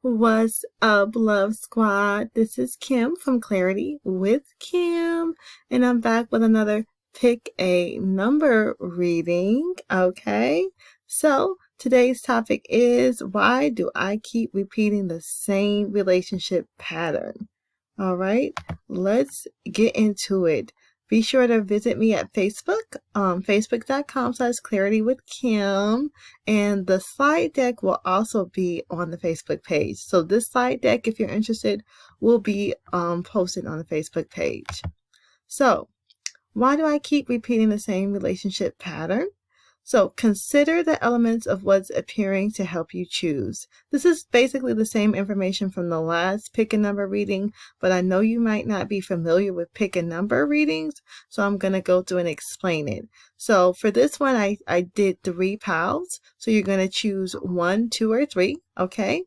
What's up, Love Squad? This is Kim from Clarity with Kim, and I'm back with another pick a number reading. Okay, so today's topic is, why do I keep repeating the same relationship pattern? All right, let's get into it. Be sure to visit me at Facebook, facebook.com/clarity with Kim. And the slide deck will also be on the Facebook page. So this slide deck, if you're interested, will be posted on the Facebook page. So why do I keep repeating the same relationship pattern? So consider the elements of what's appearing to help you choose. This is basically the same information from the last pick a number reading, but I know you might not be familiar with pick a number readings, so I'm going to go through and explain it. So for this one, I did 3 piles. So you're going to choose 1, 2, or 3, okay?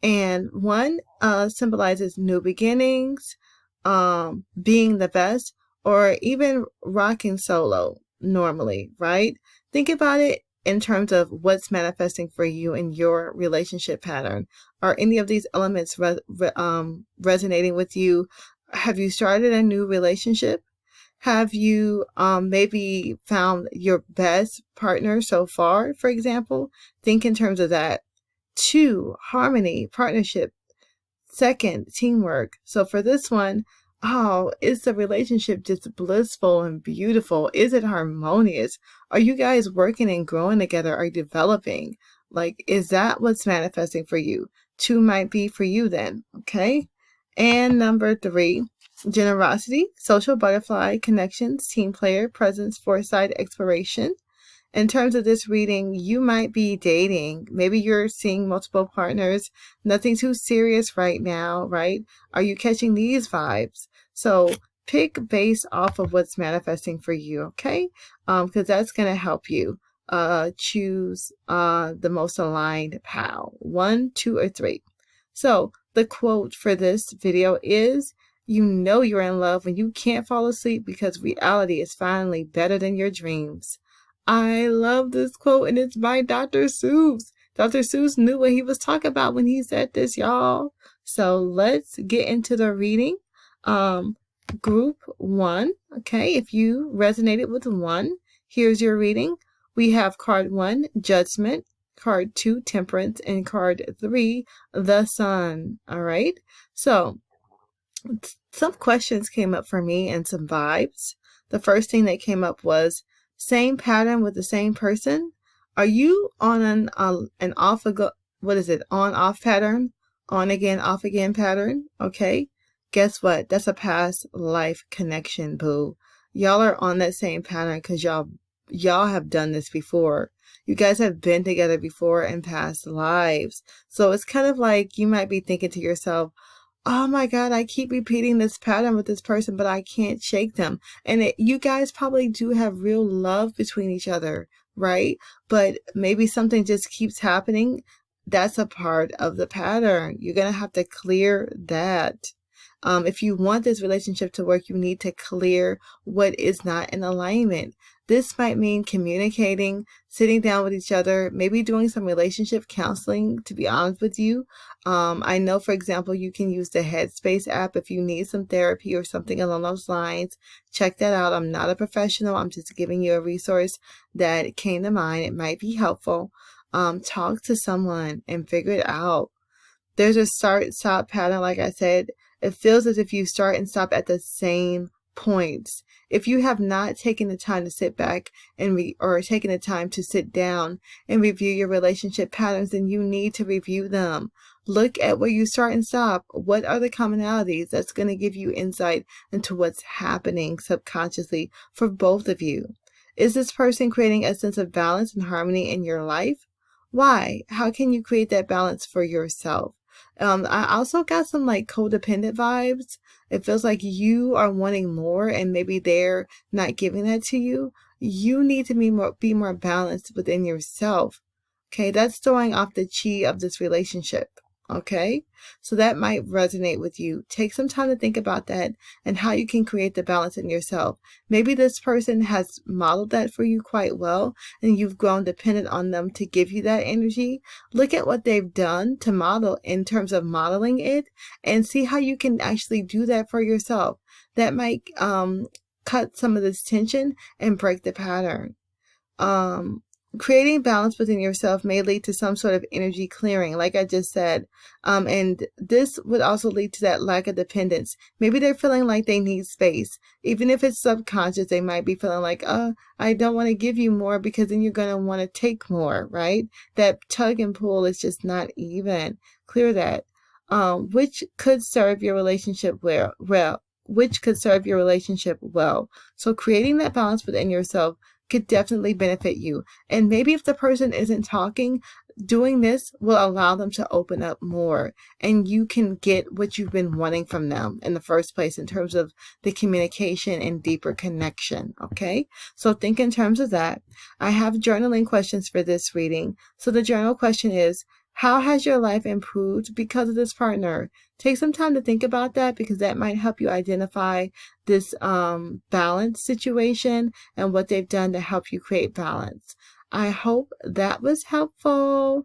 And 1 symbolizes new beginnings, being the best, or even rocking solo normally, right? Think about it in terms of what's manifesting for you in your relationship pattern. Are any of these elements resonating with you? Have you started a new relationship? Have you maybe found your best partner so far, for example? Think in terms of that. 2, harmony, partnership. 2nd, teamwork. So for this one, is the relationship just blissful and beautiful? Is it harmonious? Are you guys working and growing together? Are you developing? Like, is that what's manifesting for you? 2 might be for you then, okay? And number 3, generosity, social butterfly, connections, team player, presence, foresight, exploration. In terms of this reading, you might be dating. Maybe you're seeing multiple partners. Nothing too serious right now, right? Are you catching these vibes? So pick based off of what's manifesting for you, okay? Because that's going to help you choose the most aligned pal. 1, 2, or 3. So the quote for this video is, you know you're in love when you can't fall asleep because reality is finally better than your dreams. I love this quote, and it's by Dr. Seuss. Dr. Seuss knew what he was talking about when he said this, y'all. So let's get into the reading. Group 1, okay, if you resonated with 1, here's your reading. We have card 1, Judgment, card 2, Temperance, and card 3, the Sun. All right, so some questions came up for me and some vibes. The first thing that came up was, same pattern with the same person? Are you on an off on off pattern? On again, off again pattern? Okay. Guess what? That's a past life connection, boo. Y'all are on that same pattern because y'all have done this before. You guys have been together before in past lives. So it's kind of like you might be thinking to yourself, oh my God, I keep repeating this pattern with this person, but I can't shake them. And you guys probably do have real love between each other, right? But maybe something just keeps happening. That's a part of the pattern. You're going to have to clear that. If you want this relationship to work, you need to clear what is not in alignment. This might mean communicating, sitting down with each other, maybe doing some relationship counseling, to be honest with you. I know, for example, you can use the Headspace app if you need some therapy or something along those lines. Check that out. I'm not a professional. I'm just giving you a resource that came to mind. It might be helpful. Talk to someone and figure it out. There's a start-stop pattern, like I said. It feels as if you start and stop at the same points. If you have not taken the time to sit back and taken the time to sit down and review your relationship patterns, then you need to review them. Look at where you start and stop. What are the commonalities? That's going to give you insight into what's happening subconsciously for both of you. Is this person creating a sense of balance and harmony in your life? Why? How can you create that balance for yourself? I also got some like codependent vibes. It feels like you are wanting more and maybe they're not giving that to you. You need to be more balanced within yourself. Okay, that's throwing off the chi of this relationship. Okay, so that might resonate with you. Take some time to think about that and how you can create the balance in yourself. Maybe this person has modeled that for you quite well, and you've grown dependent on them to give you that energy. Look at what they've done to model in terms of modeling it, and see how you can actually do that for yourself. That might cut some of this tension and break the pattern. Creating balance within yourself may lead to some sort of energy clearing, like I just said. And this would also lead to that lack of dependence. Maybe they're feeling like they need space. Even if it's subconscious, they might be feeling like, I don't want to give you more because then you're going to want to take more, right? That tug and pull is just not even. Clear that. Which could serve your relationship which could serve your relationship well. So creating that balance within yourself could definitely benefit you. And maybe if the person isn't talking, doing this will allow them to open up more, and you can get what you've been wanting from them in the first place in terms of the communication and deeper connection. Okay, so think in terms of that. I have journaling questions for this reading. So the journal question is, how has your life improved because of this partner? Take some time to think about that, because that might help you identify this balance situation and what they've done to help you create balance. I hope that was helpful.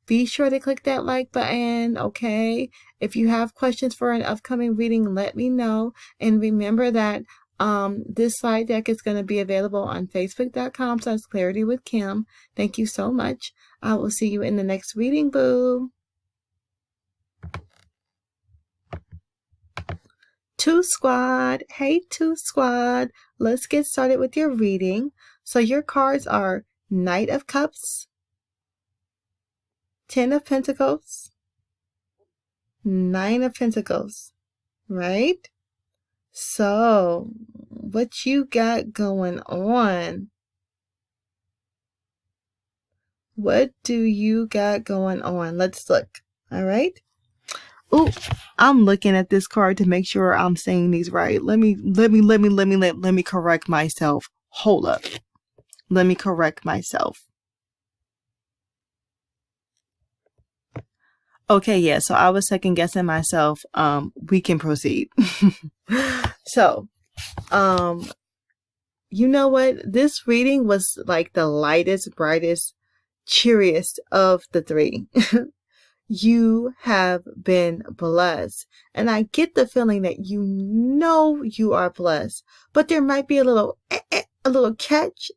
Be sure to click that like button, okay? If you have questions for an upcoming reading, let me know. And remember that this slide deck is going to be available on facebook.com/claritywithkim. Thank you so much. I will see you in the next reading, boo. 2 Squad. Hey, 2 Squad. Let's get started with your reading. So your cards are Knight of Cups, 10 of Pentacles, 9 of Pentacles, right? So what you got going on? What do you got going on? Let's look. All right. Oh, I'm looking at this card to make sure I'm saying these right. Let me correct myself. Hold up. Let me correct myself. Okay, yeah, so I was second guessing myself. We can proceed. So, you know what? This reading was like the lightest, brightest, cheeriest of the 3. You have been blessed. And I get the feeling that you know you are blessed. But there might be a little catch.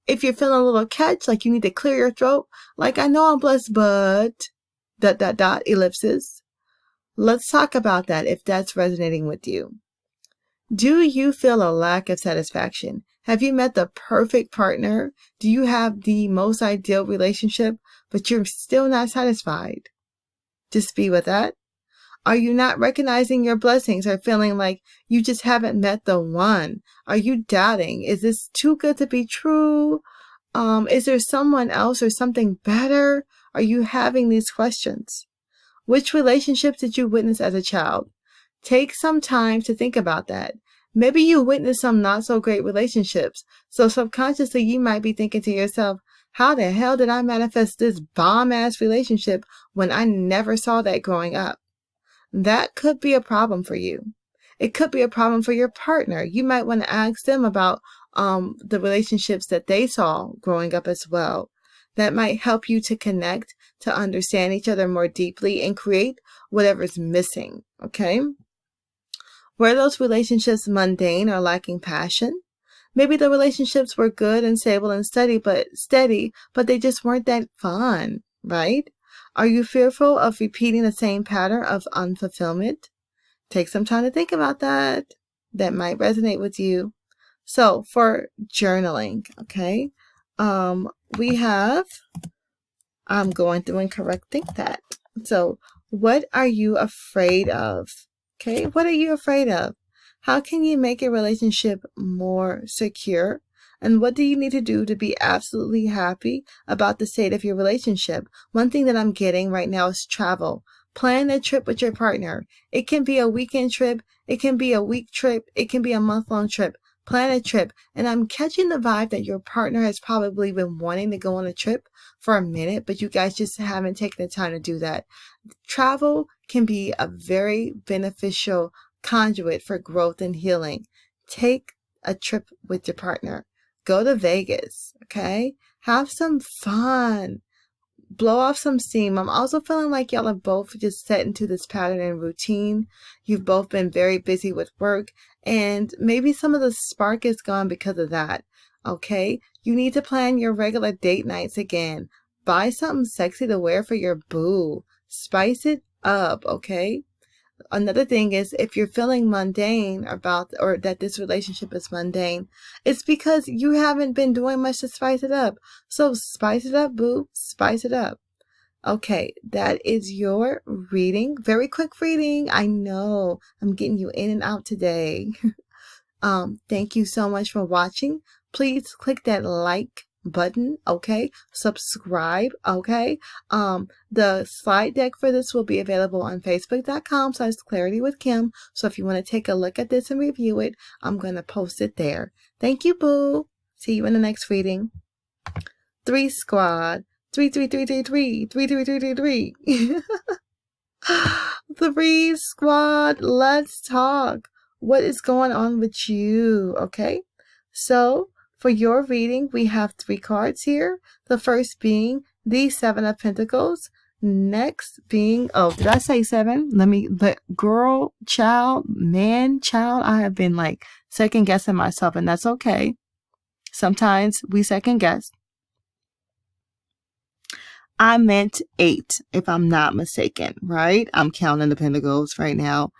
If you're feeling a little catch, like you need to clear your throat. Like, I know I'm blessed, but... ... ellipses. Let's talk about that if that's resonating with you. Do you feel a lack of satisfaction? Have you met the perfect partner? Do you have the most ideal relationship, but you're still not satisfied? Just be with that. Are you not recognizing your blessings or feeling like you just haven't met the one? Are you doubting? Is this too good to be true? Is there someone else or something better? Are you having these questions? Which relationships did you witness as a child? Take some time to think about that. Maybe you witnessed some not so great relationships. So subconsciously you might be thinking to yourself, how the hell did I manifest this bomb-ass relationship when I never saw that growing up? That could be a problem for you. It could be a problem for your partner. You might want to ask them about the relationships that they saw growing up as well. That might help you to connect, to understand each other more deeply and create whatever's missing, okay? Were those relationships mundane or lacking passion? Maybe the relationships were good and stable and steady, but they just weren't that fun, right? Are you fearful of repeating the same pattern of unfulfillment? Take some time to think about that. That might resonate with you. So for journaling, okay, we have, I'm going through and correcting that. So what are you afraid of? Okay, what are you afraid of? How can you make a relationship more secure? And what do you need to do to be absolutely happy about the state of your relationship? One thing that I'm getting right now is travel. Plan a trip with your partner. It can be a weekend trip. It can be a week trip. It can be a month-long trip. Plan a trip. And I'm catching the vibe that your partner has probably been wanting to go on a trip for a minute, but you guys just haven't taken the time to do that. Travel can be a very beneficial conduit for growth and healing. Take a trip with your partner. Go to Vegas, okay? Have some fun. Blow off some steam. I'm also feeling like y'all have both just set into this pattern and routine. You've both been very busy with work, and maybe some of the spark is gone because of that. Okay? You need to plan your regular date nights again. Buy something sexy to wear for your boo. Spice it up, okay? Another thing is, if you're feeling mundane or that this relationship is mundane, it's because you haven't been doing much to spice it up. So spice it up, boo. Spice it up. Okay, that is your reading. Very quick reading. I know I'm getting you in and out today. Thank you so much for watching. Please click that like button, okay? Subscribe, okay? The slide deck for this will be available on facebook.com/clarity with Kim. So if you want to take a look at this and review it, I'm going to post it there. Thank you, boo. See you in the next reading. 3 squad. 3, 3, 3, 3, 3, 3, 3, 3, 3, 3. 3 squad, let's talk. What is going on with you? Okay, so for your reading, we have 3 cards here. The first being the 7 of Pentacles. Next being, oh, did I say 7? Girl, child, man, child. I have been like second guessing myself, and that's okay. Sometimes we second guess. I meant 8, if I'm not mistaken, right? I'm counting the Pentacles right now.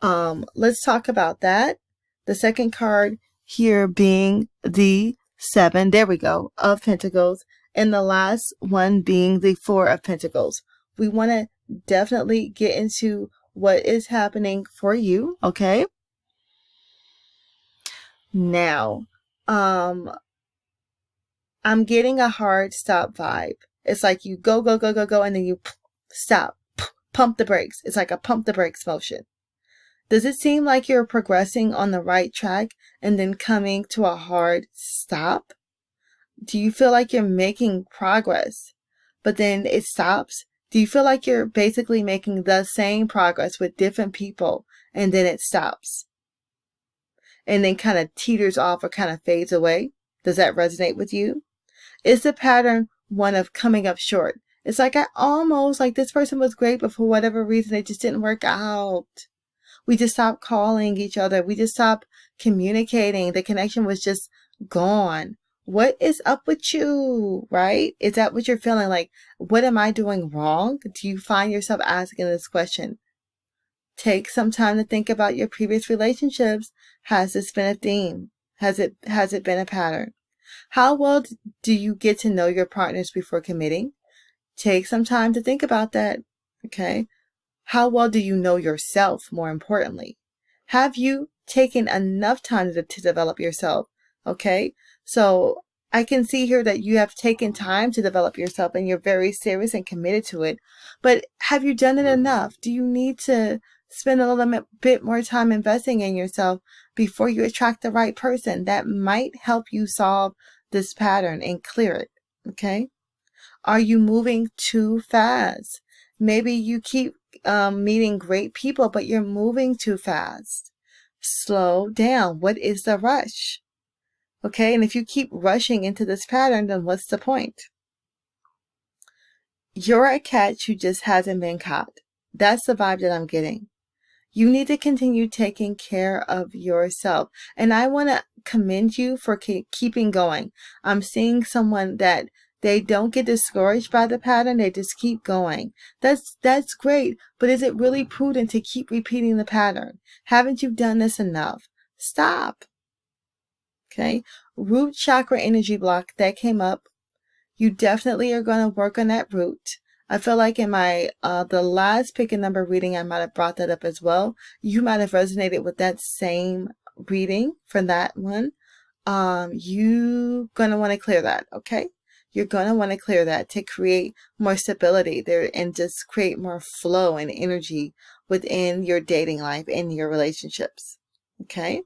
Let's talk about that. The second card here being the 7, there we go, of Pentacles, and the last one being the 4 of Pentacles. We want to definitely get into what is happening for you, okay? Now, I'm getting a hard stop vibe. It's like you go, go, go, go, go, and then you stop, pump the brakes. It's like a pump the brakes motion. Does it seem like you're progressing on the right track and then coming to a hard stop? Do you feel like you're making progress, but then it stops? Do you feel like you're basically making the same progress with different people and then it stops? And then kind of teeters off or kind of fades away? Does that resonate with you? Is the pattern one of coming up short? It's like this person was great, but for whatever reason, it just didn't work out. We just stopped calling each other. We just stopped communicating. The connection was just gone. What is up with you, right? Is that what you're feeling? Like, what am I doing wrong? Do you find yourself asking this question? Take some time to think about your previous relationships. Has this been a theme? Has it been a pattern? How well do you get to know your partners before committing? Take some time to think about that, okay? How well do you know yourself, more importantly? Have you taken enough time to develop yourself? Okay, so I can see here that you have taken time to develop yourself and you're very serious and committed to it. But have you done it enough? Do you need to spend a little bit more time investing in yourself before you attract the right person? That might help you solve this pattern and clear it, okay? Are you moving too fast? Maybe you keep meeting great people, but you're moving too fast. Slow down. What is the rush? Okay, and if you keep rushing into this pattern, then what's the point? You're a catch who just hasn't been caught. That's the vibe that I'm getting. You need to continue taking care of yourself. And I want to commend you for keeping going. I'm seeing someone that they don't get discouraged by the pattern. They just keep going. That's great. But is it really prudent to keep repeating the pattern? Haven't you done this enough? Stop. Okay. Root chakra energy block that came up. You definitely are going to work on that root. I feel like in my the last pick a number reading, I might have brought that up as well. You might have resonated with that same reading for that one. You're going to want to clear that, okay? You're going to want to clear that to create more stability there and just create more flow and energy within your dating life and your relationships, okay?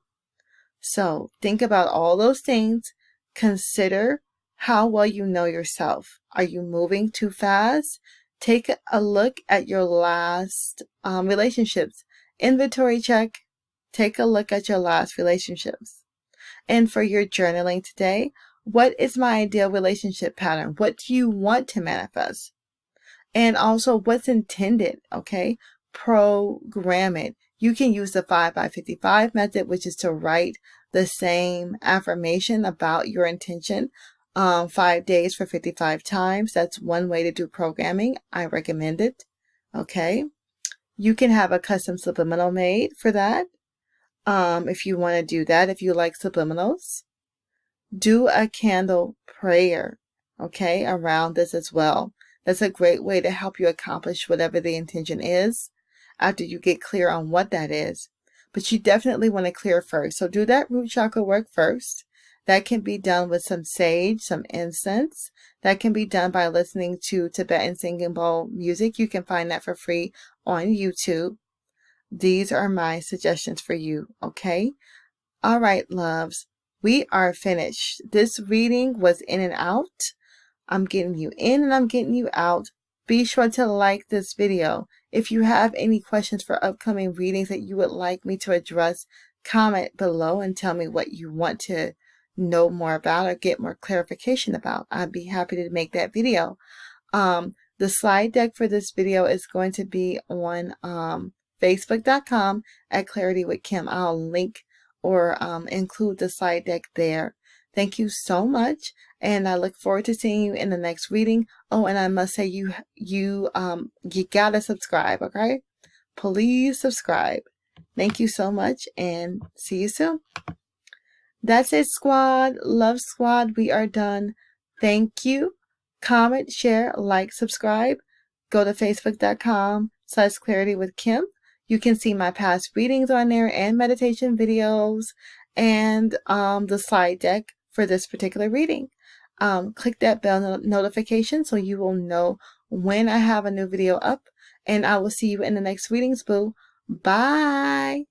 So think about all those things. Consider how well you know yourself. Are you moving too fast? Take a look at your last relationships. Inventory check. Take a look at your last relationships. And for your journaling today, what is my ideal relationship pattern? What do you want to manifest? And also what's intended, okay? Program it. You can use the 5x55 method, which is to write the same affirmation about your intention 5 days for 55 times. That's one way to do programming. I recommend it. Okay. You can have a custom subliminal made for that. If you want to do that, if you like subliminals, do a candle prayer, okay, around this as well. That's a great way to help you accomplish whatever the intention is after you get clear on what that is. But you definitely want to clear first. So do that root chakra work first. That can be done with some sage, some incense. That can be done by listening to Tibetan singing bowl music. You can find that for free on YouTube. These are my suggestions for you, okay? All right, loves. We are finished. This reading was in and out. I'm getting you in and I'm getting you out. Be sure to like this video. If you have any questions for upcoming readings that you would like me to address, comment below and tell me what you want to know more about or get more clarification about. I'd be happy to make that video. The slide deck for this video is going to be on Facebook.com at Clarity with Kim. I'll link or include the slide deck there. Thank you so much, and I look forward to seeing you in the next reading. Oh, and I must say you gotta subscribe, okay? Please subscribe. Thank you so much, and see you soon. That's it, squad. Love squad. We are done. Thank you. Comment, share, like, subscribe. Go to Facebook.com/Clarity with Kim. You can see my past readings on there and meditation videos and the slide deck for this particular reading. Click that bell notification so you will know when I have a new video up. And I will see you in the next readings, boo. Bye.